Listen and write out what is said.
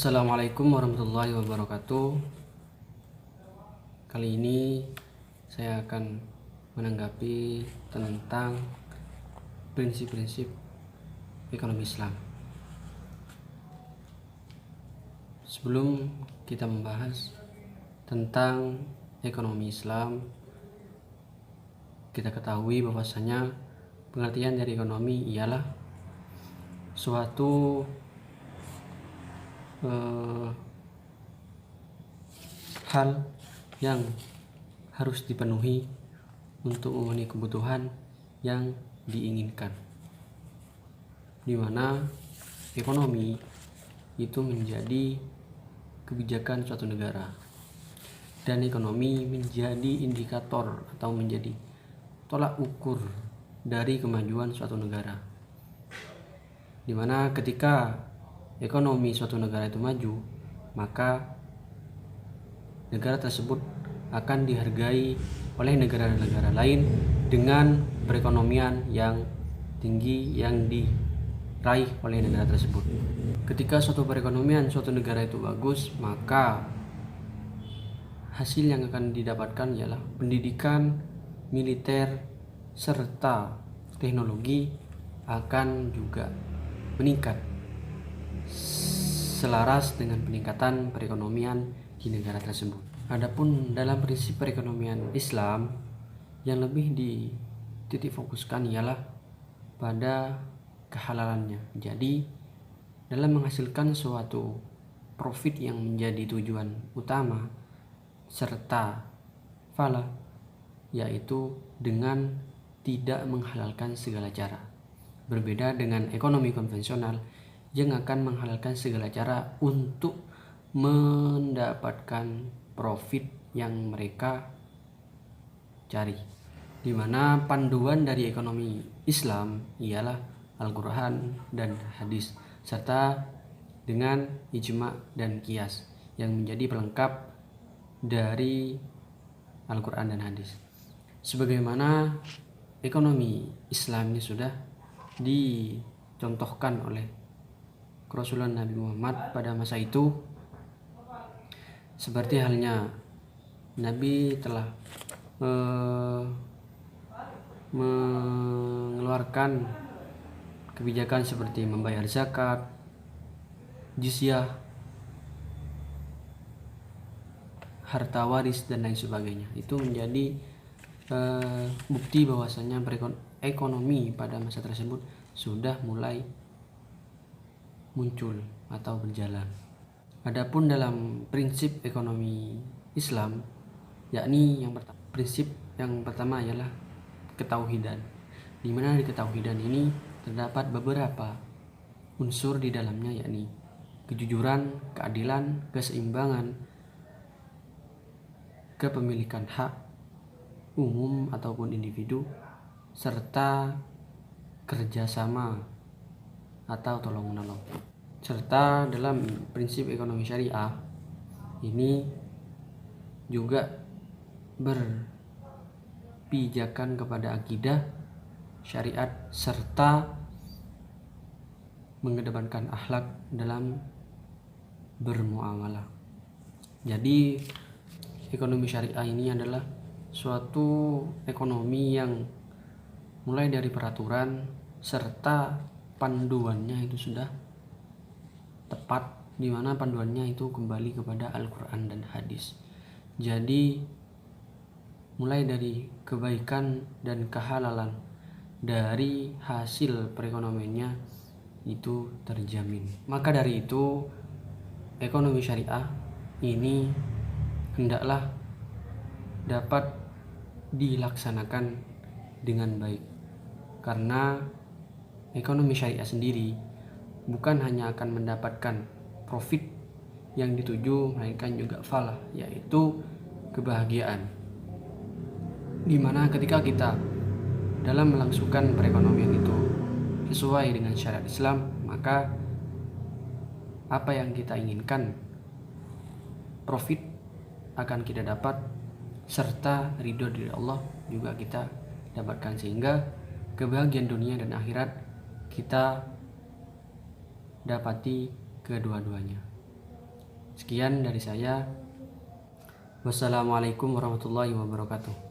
Assalamualaikum warahmatullahi wabarakatuh. Kali ini saya akan menanggapi tentang prinsip-prinsip ekonomi Islam. Sebelum kita membahas tentang ekonomi Islam, kita ketahui bahwasanya pengertian dari ekonomi ialah suatu hal yang harus dipenuhi untuk memenuhi kebutuhan yang diinginkan, di mana ekonomi itu menjadi kebijakan suatu negara, dan ekonomi menjadi indikator atau menjadi tolak ukur dari kemajuan suatu negara, di mana ketika ekonomi suatu negara itu maju, maka negara tersebut akan dihargai oleh negara-negara lain dengan perekonomian yang tinggi yang diraih oleh negara tersebut. Ketika suatu perekonomian suatu negara itu bagus, maka hasil yang akan didapatkan ialah pendidikan, militer, serta teknologi akan juga meningkat selaras dengan peningkatan perekonomian di negara tersebut. Adapun dalam prinsip perekonomian Islam yang lebih dititik fokuskan ialah pada kehalalannya. Jadi dalam menghasilkan suatu profit yang menjadi tujuan utama serta falah, yaitu dengan tidak menghalalkan segala cara. Berbeda dengan ekonomi konvensional yang akan menghalalkan segala cara untuk mendapatkan profit yang mereka cari, di mana panduan dari ekonomi Islam ialah Al-Quran dan hadis, serta dengan ijma dan qiyas yang menjadi pelengkap dari Al-Quran dan hadis. Sebagaimana ekonomi Islam ini sudah dicontohkan oleh Rasulullah Nabi Muhammad pada masa itu, seperti halnya Nabi telah mengeluarkan kebijakan seperti membayar zakat, jizyah, harta waris dan lain sebagainya. Itu menjadi bukti bahwasanya ekonomi pada masa tersebut sudah mulai muncul atau berjalan. Adapun dalam prinsip ekonomi Islam, yakni prinsip yang pertama ialah ketauhidan, di mana di ketauhidan ini terdapat beberapa unsur di dalamnya, yakni kejujuran, keadilan, keseimbangan, kepemilikan hak umum ataupun individu, serta kerjasama atau tolong-menolong. Serta dalam prinsip ekonomi syariah ini juga berpijakan kepada akidah, syariat, serta mengedepankan akhlak dalam bermuamalah. Jadi ekonomi syariah ini adalah suatu ekonomi yang mulai dari peraturan serta panduannya itu sudah tepat, di mana panduannya itu kembali kepada Al-Quran dan hadis. Jadi mulai dari kebaikan dan kehalalan dari hasil perekonomiannya itu terjamin. Maka dari itu ekonomi syariah ini hendaklah dapat dilaksanakan dengan baik, karena ekonomi syariah sendiri bukan hanya akan mendapatkan profit yang dituju, melainkan juga falah, yaitu kebahagiaan, dimana ketika kita dalam melangsungkan perekonomian itu sesuai dengan syariat Islam, maka apa yang kita inginkan, profit akan kita dapat, serta ridho dari Allah juga kita dapatkan, sehingga kebahagiaan dunia dan akhirat kita dapati kedua-duanya. Sekian dari saya. Wassalamualaikum warahmatullahi wabarakatuh.